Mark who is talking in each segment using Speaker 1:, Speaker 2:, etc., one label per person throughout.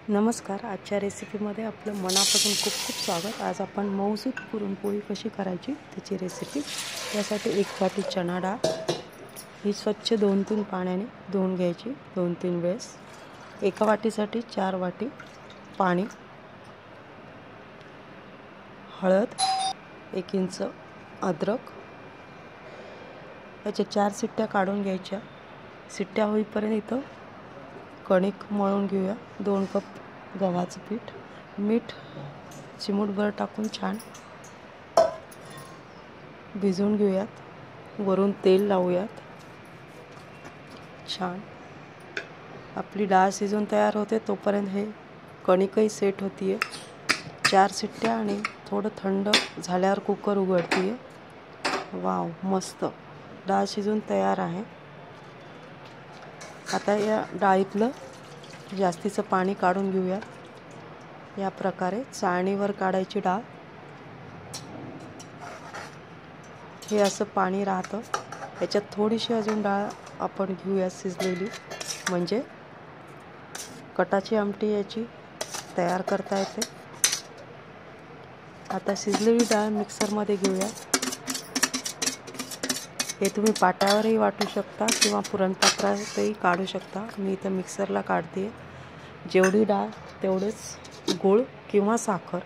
Speaker 1: नमस्कार. आजच्या रेसिपीमध्ये आपलं मनापासून खूप खूप स्वागत. आज आपण मऊसूत पुरणपोळी कशी करायची त्याची रेसिपी. त्यासाठी 1 वाटी चणा डाळ ही स्वच्छ 2-3 पाण्याने धुवून घ्यायची 2-3 वेळेस. 1 वाटीसाठी 4 वाटी पाणी, हळद, 1 इंच अद्रक, याच्या 4 शिट्ट्या काढून घ्यायच्या. शिट्ट्या होईपर्यंत इथं कणिक मळून घेऊया. 2 कप गव्हाचं पीठ, मीठ चिमूटभर टाकून छान भिजवून घेऊयात. वरून तेल लावूयात. छान आपली डाळ शिजून तयार होते तोपर्यंत हे कणिकही सेट होतीये. 4 शिट्ट्या आणि थोडं थंड झाल्यावर कुकर उघडतीये. वाव, मस्त डाळ शिजून तयार आहे. आता या डाळीतलं जास्तीचं पाणी काढून घेऊया. या प्रकारे चाळणीवर काढायची डाळ. हे असं पाणी राहतं. याच्यात थोडीशी अजून डाळ आपण घेऊया शिजलेली, म्हणजे कटाची आमटी याची तयार करता येते. आता शिजलेली डाळ मिक्सरमध्ये घेऊया. हे तुम्ही पाट्यावरही वाटू शकता किंवा पुरणपात्रातही काढू शकता. मी इथं मिक्सरला काढते. जेवढी डाळ तेवढेच गूळ किंवा साखर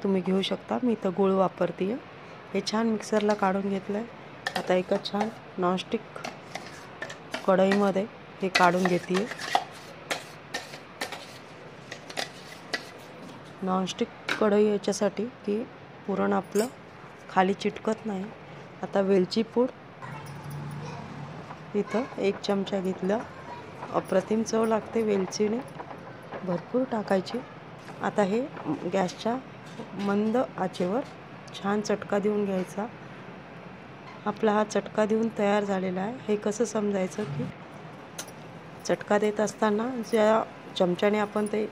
Speaker 1: तुम्ही घेऊ शकता. मी इथं गूळ वापरते. हे छान मिक्सरला काढून घेतलं आहे. आता एका छान नॉनस्टिक कढईमध्ये हे काढून घेते. नॉनस्टिक कढई याच्यासाठी की पुरण आपलं खाली चिटकत नाही. आता वेलची पूड इथं 1 चमचा घेतलं. अप्रतिम चव लागते वेलचीने, भरपूर टाकायची. आता हे गॅसच्या मंद आचेवर छान चटका देऊन घ्यायचा. आपला हा चटका देऊन तयार झालेला आहे. हे कसं समजायचं की चटका देत असताना ज्या चमच्याने आपण ते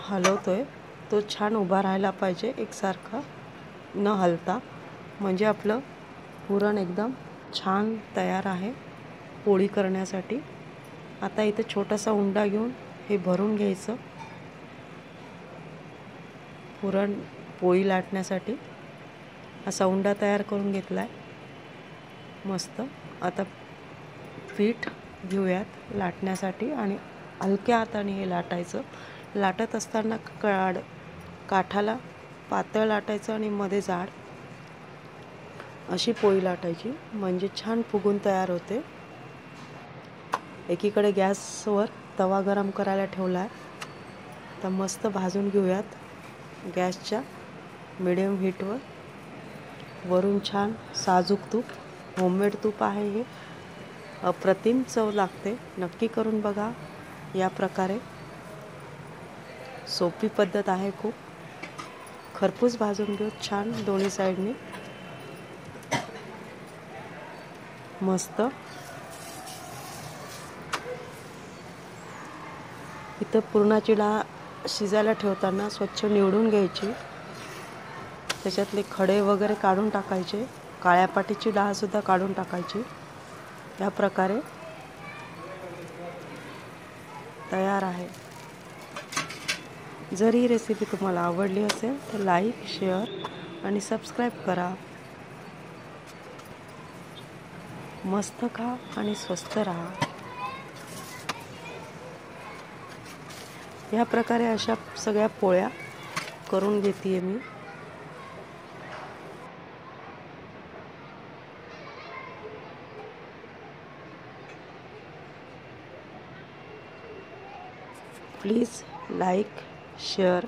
Speaker 1: हलवतोय तो छान उभा राहायला पाहिजे, एकसारखा न हलता. म्हणजे आपलं पुरण एकदम छान तयार आहे पोळी करण्यासाठी. आता इथं छोटासा उंडा घेऊन हे भरून घ्यायचं पुरण पोळी लाटण्यासाठी. असा उंडा तयार करून घेतला आहे मस्त. आता पीठ घेऊयात लाटण्यासाठी आणि हलक्या हाताने हे लाटायचं. लाटत असताना काठाला पातळ लाटायचं आणि मध्ये जाड, अशी पोळी लाटायची, म्हणजे छान फुगून तयार होते. एकीकडे गॅसवर तवा गरम करायला ठेवला आहे. तर मस्त भाजून घेऊयात गॅसच्या मिडियम हीटवर. वरून छान साजूक तूप, होममेड तूप आहे हे. अप्रतिम चव लागते. नक्की करून बघा. या प्रकारे सोपी पद्धत आहे खूप. खरपूस भाजून घेऊ छान दोन्ही साईडनी. मस्त. इथं पुरणाची डाळ शिजायला ठेवताना स्वच्छ निवडून घ्यायची. त्याच्यातले खडे वगैरे काढून टाकायचे. काळ्या पाटीची डाळसुद्धा काढून टाकायची. या प्रकारे तयार आहे. जर ही रेसिपी तुम्हाला आवडली असेल तर लाईक, शेअर आणि सबस्क्राईब करा. मस्त खा आणि स्वस्त राहा. या प्रकारे अशा सगळ्या पोळ्या करून घेते मी. Please like, share